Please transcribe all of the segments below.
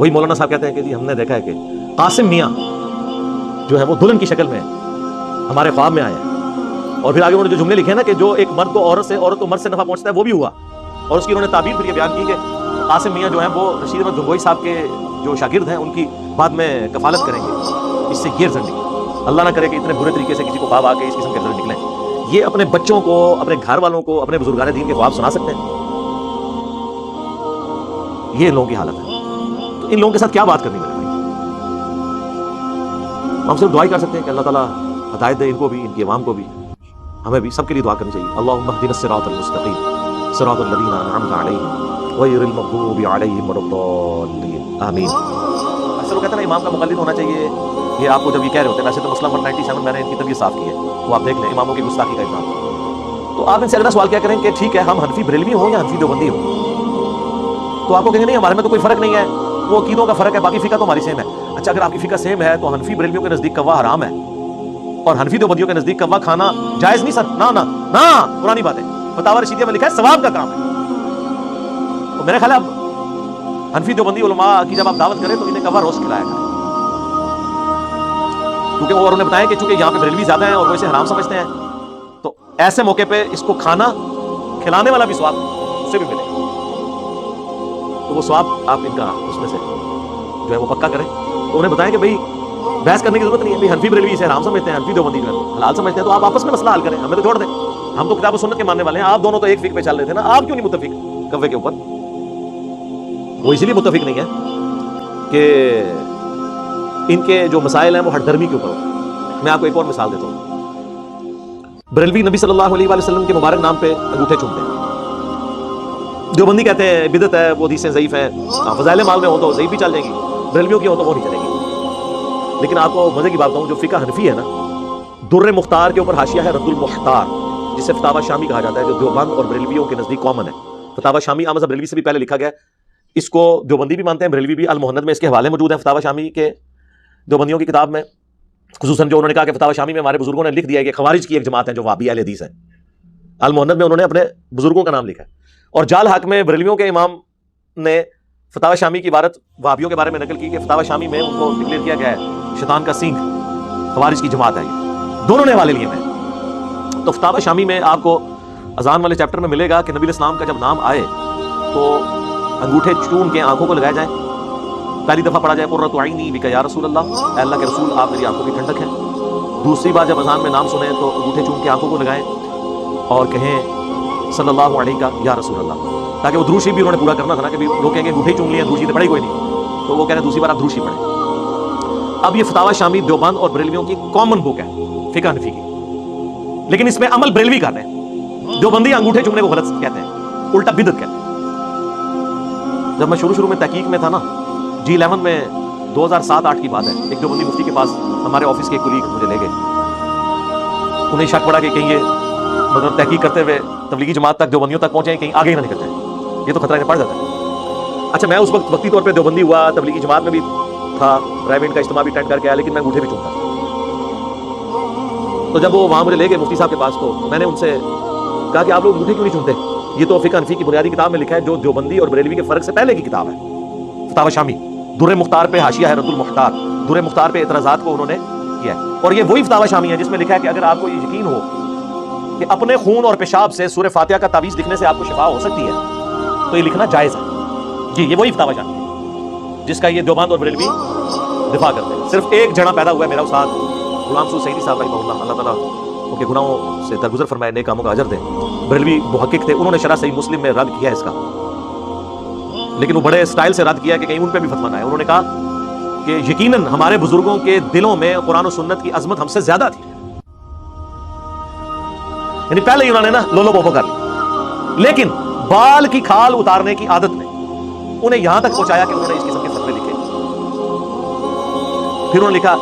وہی مولانا صاحب کہتے ہیں کہ جی ہم نے دیکھا ہے کہ قاسم میاں جو ہے وہ دلہن کی شکل میں ہمارے خواب میں آئے ہیں. اور پھر آگے انہوں نے جو جملے لکھے ہیں نا کہ جو ایک مرد کو عورت کو مرد سے نفع پہنچتا ہے وہ بھی ہوا. اور اس کی انہوں نے تعبیر پھر یہ بیان کی کہ قاسم میاں جو ہیں وہ رشید احمد گنگوئی صاحب کے جو شاگرد ہیں ان کی بعد میں کفالت کریں گے. اس سے یہ رزلٹ نکلے. اللہ نہ کرے کہ اتنے برے طریقے سے کسی کو خواب آ کے اس قسم کے رزلٹ نکلیں. یہ اپنے بچوں کو، اپنے گھر والوں کو، اپنے بزرگان دین کے خواب سنا سکتے ہیں؟ یہ ان لوگوں کی حالت ہے. تو ان لوگوں کے ساتھ کیا بات کرنی میرے بھائی؟ ہم صرف دعا ہی کر سکتے ہیں کہ اللہ تعالیٰ ہدایت دے ان کو بھی، ان کی عوام کو بھی، ہمیں بھی، سب کے لیے دعا کرنی چاہیے. اللہم اہدنا الصراط المستقیم صراط الذین انعمت علیہم غیر المغضوب علیہم ولا الضالین آمین. اکثر لوگ کہتے ہیں نا امام کا مقلد ہونا چاہیے. یہ آپ کو جب یہ کہہ رہے ہوتے ہیں، ویسے تو مسئلہ 197 میں نے ان کی طبیعت صاف کی ہے، وہ آپ دیکھ لیں، اماموں کی گستاخی کا الزام. تو آپ ان سے اگلا سوال کیا کریں کہ ٹھیک ہے ہم حنفی بریلوی ہوں یا حنفی دیوبندی ہوں، تو آپ کو کہیں گے نہیں ہمارے میں تو کوئی فرق نہیں ہے، وہ عقیدوں کا فرق ہے، باقی فقہ تو ہماری سیم ہے. اچھا اگر آپ کی فقہ سیم ہے تو حنفی بریلویوں کے نزدیک کوا حرام ہے اور حنفی دیوبندیوں کے نزدیک کوا کھانا جائز نہیں. سر نہ نہ نہ، پرانی بات ہے. فتاوی رشیدیہ میں لکھا ہے ثواب کا کام ہے. تو میرے خیال ہے اب حنفی دیوبندی علماء کی جب آپ دعوت کریں تو انہیں کوا روسٹ کھلایا کریں، کیونکہ وہ انہوں نے بتایا کہ چونکہ یہاں پہ بریلوی زیادہ ہیں اور وہ اسے حرام سمجھتے ہیں، تو ایسے موقع پہ اس کو کھانا کھلانے والا بھی ثواب اس سے بھی ملے. تو وہ ثواب آپ ان کا اس میں سے جو ہے وہ پکا کریں. تو انہیں بتائیں کہ بھائی بحث کرنے کی ضرورت نہیں ہے، بھائی حنفی بریلوی اسے حرام سمجھتے ہیں، حنفی دیوبندی جو ہے حلال سمجھتے ہیں، تو آپ آپس میں مسئلہ حل کریں، ہمیں تو چھوڑ دیں. ہم تو کتاب و سنت کے ماننے والے ہیں. آپ دونوں تو ایک فقہ پہ چل رہے تھے نا، آپ کیوں نہیں متفق کوے کے اوپر؟ وہ اسی لیے متفق نہیں ہے کہ ان کے جو مسائل ہیں وہ ہٹ دھرمی کے اوپر ہو. میں آپ کو ایک اور مثال دیتا ہوں. بریلوی نبی صلی اللہ علیہ وآلہ وسلم کے مبارک نام پہ انگوٹھے چومتے ہیں. دیوبندی کہتے ہیں بدعت ہے، وہ حدیثیں ضعیف ہیں. فضائل مال میں ہو تو ضعیف بھی چل جائیں گی، بریلویوں کی ہو تو وہ نہیں چلے گی. لیکن آپ کو مزے کی بات بتاؤں، جو فقہ حنفی ہے نا، در مختار کے اوپر حاشیہ ہے رد المختار، جسے فتاوی شامی کہا جاتا ہے، جو دیوبند اور بریلویوں کے نزدیک کامن ہے. فتاوی شامی مذہب بریلوی سے بھی پہلے لکھا گیا. اس کو دیوبندی بھی مانتے ہیں، بریلوی بھی. المہند میں اس کے حوالے موجود ہیں فتاوی شامی کے، دیوبندیوں کی کتاب میں. خصوصاً جو انہوں نے کہا کہ فتاوی شامی میں ہمارے بزرگوں نے لکھ دیا ہے کہ خوارج کی ایک جماعت ہے جو وہابی اہل حدیث ہے. المہند میں انہوں نے اپنے بزرگوں کا نام لکھا ہے. اور جال حق میں بریلویوں کے امام نے فتاوی شامی کی عبارت وہابیوں کے بارے میں نقل کی کہ فتاوی شامی میں ان کو ڈکلیئر کیا گیا ہے شیطان کا سینگ، خوارج کی جماعت ہے. یہ دونوں نے حوالے لیے ہیں. تو فتاوی شامی میں آپ کو اذان والے چیپٹر میں ملے گا کہ نبی علیہ السلام کا جب نام آئے تو انگوٹھے چوم کے آنکھوں کو لگائے جائیں. پہلی دفعہ پڑھا جائے قرۃ عینی بک یا رسول اللہ، اے اللہ کے رسول آپ میری آنکھوں کی ٹھنڈک ہیں. دوسری بار جب اذان میں نام سنیں تو انگوٹھے چوم کے آنکھوں کو لگائیں اور کہیں صلی اللہ علیہ یا رسول اللہ، تاکہ وہ دروشی بھی انہوں نے پورا کرنا تھا نا، کہ لوگ کہیں گے انگوٹھے چوم لیے دروشی تو پڑھی کوئی نہیں، تو وہ کہہ رہے ہیں دوسری بار آپ دروشی پڑھیں. اب یہ فتاوی شامی دیوبند اور بریلویوں کی کامن بک ہے فقہ حنفی کی، لیکن اس میں عمل بریلوی کر رہے ہیں. دیوبندی انگوٹھے چومنے کو غلط کہتے ہیں، الٹا بدعت کہتے ہیں. جب میں شروع میں تحقیق میں تھا نا، G11 میں 2007-8 کی بات ہے، ایک دیوبندی مفتی کے پاس ہمارے آفس کے کولیگ مجھے لے گئے. انہیں شک پڑا کہ کہیں یہ مطلب تحقیق کرتے ہوئے تبلیغی جماعت تک، دیوبندیوں تک پہنچے، کہیں آگے ہی نہ نکل جائیں، یہ تو خطرہ انہیں پڑ جاتا ہے. اچھا میں اس وقت وقتی طور پہ دیوبندی ہوا، تبلیغی جماعت میں بھی تھا، پرائیویٹ کا اجتماع بھی اٹینڈ کر کے آیا، لیکن میں انگوٹھے بھی چومتا. تو جب وہ وہاں مجھے لے گئے مفتی صاحب کے پاس، تو میں نے ان سے کہا کہ آپ لوگ انگوٹھے کیوں نہیں چومتے؟ یہ تو فقہ حنفی کی بنیادی کتاب میں لکھا ہے، جو دیوبندی اور بریلوی کے فرق سے پہلے کی کتاب ہے، فتاوی شامی. در مختار پہ حاشیہ ہے رد المختار، در مختار پہ اعتراضات کو انہوں نے کیا ہے. اور یہ وہی فتاوی شامی ہے جس میں لکھا ہے کہ اگر آپ کو یہ یقین ہو کہ اپنے خون اور پیشاب سے سورہ فاتحہ کا تعویذ لکھنے سے آپ کو شفا ہو سکتی ہے تو یہ لکھنا جائز ہے. جی یہ وہی فتاوی شامی ہے جس کا یہ دیوبند اور بریلوی دفاع کرتے ہیں. صرف ایک جنا پیدا ہوا ہے میرا استاد غلام سعود سعیدی صاحب رحمہ اللہ، اللہ تعالیٰ ان کے گناہوں سے درگزر فرمائے، نیک کاموں کا اجر دے. بریلوی محقق تھے، انہوں نے شرح صحیح مسلم میں رد کیا ہے اس کا، لیکن وہ بڑے اسٹائل سے رد کیا کہ کہیں ان پہ بھی فتویٰ نہ آئے. انہوں نے کہا کہ یقیناً ہمارے بزرگوں کے دلوں میں قرآن و سنت کی عظمت ہم سے زیادہ تھی. یعنی پہلے ہی انہوں نے نا لولو بوبو کر لی، لیکن بال کی کھال اتارنے کی عادت نے انہیں یہاں تک پہنچایا کہ انہوں نے اس قسم کے فتوے لکھے. پھر انہوں نے لکھا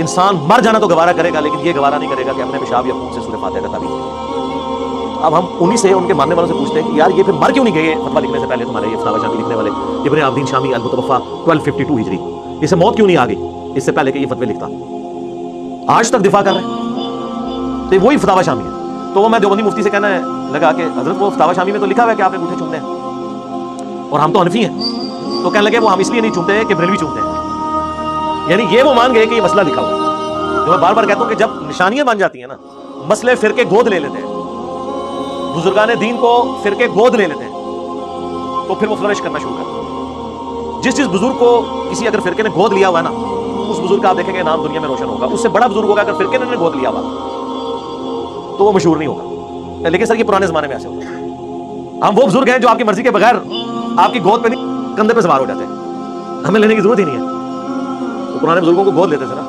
انسان مر جانا تو گوارا کرے گا، لیکن یہ گوارا نہیں کرے گا کہ اپنے پیشاب یا خون سے سورہ فاتحہ کا تعویذ لکھے. اب ہم انہی سے، ان کے ماننے والوں سے پوچھتے ہیں کہ یار یہ پھر مر کیوں نہیں گئے فتویٰ لکھنے سے پہلے؟ تمہارے یہ فتاوی شامی لکھنے والے ابن عابدین شامی المتوفا 1252 ہجری، اسے موت کیوں نہیں آ گئی اس سے پہلے کہ یہ فتوے لکھتا؟ آج تک دفاع کر رہے ہیں. تو وہی فتاوی شامی ہے. تو وہ میں دیوبندی مفتی سے کہنا لگا کہ حضرت وہ فتاوی شامی میں تو لکھا ہوا ہے کہ آپ نے انگوٹھے چومنے ہیں اور ہم تو حنفی ہیں. تو کہنے لگے وہ ہم اس لیے نہیں چنتے کہ بریلوی چنتے ہیں. یعنی یہ وہ مان گئے کہ یہ مسئلہ لکھا ہوا ہے. جو میں بار بار کہتا ہوں کہ جب نشانیاں بن جاتی ہیں نا, مسئلے فرقے گود لے لیتے ہیں, بزرگان دین کو فرقے گود لے لیتے ہیں, تو پھر وہ فلرش کرنا شروع کرتے ہیں. جس بزرگ کو کسی اگر فرقے نے گود لیا ہوا ہے نا, اس بزرگ کا آپ دیکھیں گے نام دنیا میں روشن ہوگا. اس سے بڑا بزرگ ہوگا اگر فرقے نے گود لیا ہوا تو وہ مشہور نہیں ہوگا. لیکن سر یہ پرانے زمانے میں ایسے ہوتا ہے. ہم وہ بزرگ ہیں جو آپ کی مرضی کے بغیر آپ کی گود پہ نہیں, کندھے پہ سوار ہو جاتے ہیں, ہمیں لینے کی ضرورت ہی نہیں ہے. تو پرانے بزرگوں کو گود لیتے تھے نا,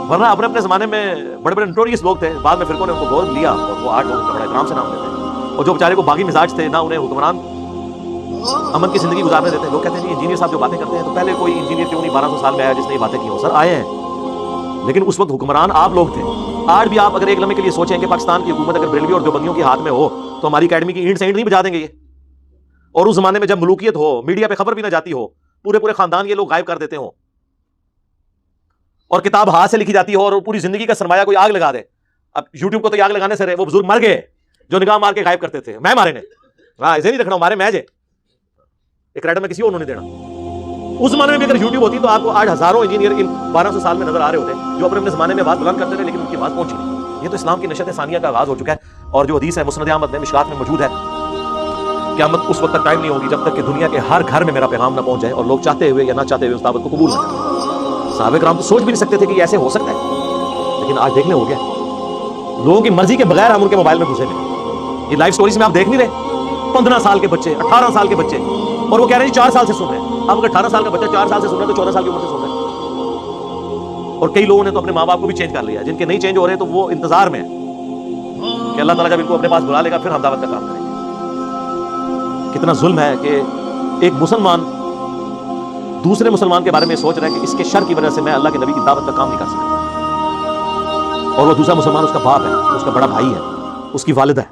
ورنہ اپنے اپنے زمانے میں بڑے بڑے نوٹوریس لوگ تھے, بعد میں فرقوں نے ان کو گود لیا اور وہ 8 لوگ بڑے احترام سے نام لیتے ہیں. اور جو بیچارے کو باغی مزاج تھے, نہ انہیں حکمران امن کی زندگی گزارنے دیتے, لوگ کہتے ہیں انجینئر صاحب جو باتیں کرتے ہیں, تو پہلے کوئی انجینئر کیوں نہیں 1200 سال میں آیا جس نے یہ باتیں کی ہوں. سر آئے ہیں, لیکن اس وقت حکمران آپ لوگ تھے. آج بھی آپ اگر ایک لمحے کے لیے سوچیں کہ پاکستان کی حکومت اگر بریلوی اور دیوبندیوں کے ہاتھ میں ہو تو ہماری اکیڈمی کی اینٹ سے اینٹ نہیں بجا دیں گے یہ. اور اس زمانے میں جب ملوکیت ہو, میڈیا پہ خبر بھی نہ جاتی ہو, پورے خاندان یہ لوگ غائب کر دیتے ہوں, اور کتاب ہاتھ سے لکھی جاتی ہو, اور پوری زندگی کا سرمایہ کوئی آگ لگا دے. اب یوٹیوب کو تو آگ لگانے سے رہے, وہ بزرگ مر گئے جو نگاہ مار کے غائب کرتے تھے. میں مارے نے, ہاں اسے نہیں رکھنا, ہمارے میچ ہے, ایک کریڈٹ میں کسی اور نہیں دینا. اس زمانے میں بھی اگر یوٹیوب ہوتی تو آپ کو آج ہزاروں انجینئر ان 1200 سال میں نظر آ رہے ہوتے, جو اپنے زمانے میں بات بلند کرتے تھے لیکن ان کی بات پہنچی نہیں. یہ تو اسلام کی نشت ثانیہ کا آغاز ہو چکا ہے. اور جو حدیث ہے مسند احمد میں مشکات میں موجود ہے, قیامت اس وقت تک ٹائم نہیں ہوگی جب تک کہ دنیا کے ہر گھر میں میرا پیغام نہ پہنچ جائے, اور لوگ چاہتے ہوئے یا نہ چاہتے ہوئے اس دعوت کو قبول نہ کریں. صحابہ کرام تو سوچ بھی نہیں سکتے تھے کہ یہ ایسے ہو سکتا ہے, لیکن آج دیکھنے ہو گیا. لوگوں کی مرضی کے بغیر ہم ان کے موبائل میں گھسے ہوئے. یہ لائف سٹوریز میں آپ دیکھ نہیں رہے, 15 سال کے بچے, 18 سال کے بچے, اور وہ کہہ رہے ہیں 4 سال سے سن رہے ہیں. اب اگر 18 سال کا بچہ 4 سال سے سن رہا ہے تو 14 سال کی عمر سے سن رہا ہے. اور کئی لوگوں نے تو اپنے ماں باپ کو بھی چینج کر لیا. جن کے نہیں چینج ہو رہے تو وہ انتظار میں ہیں کہ اللہ تعالیٰ جب ان کو اپنے پاس بلا لے گا پھر ہم دعوت کا کام کریں گے. کتنا ظلم ہے کہ ایک مسلمان دوسرے مسلمان کے بارے میں سوچ رہا ہے کہ اس کے شر کی وجہ سے میں اللہ کے نبی کی دعوت کا کام نہیں کر سکتا, اور وہ دوسرا مسلمان اس کا باپ ہے, اس کا بڑا بھائی ہے, اس کی والدہ ہے.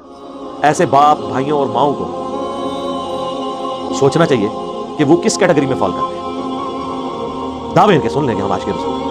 ایسے باپ بھائیوں اور ماؤں کو سوچنا چاہیے کہ وہ کس کیٹیگری میں فال کرتے ہیں. دعوے ان کے سن لیں گے ہم آج کے رسول.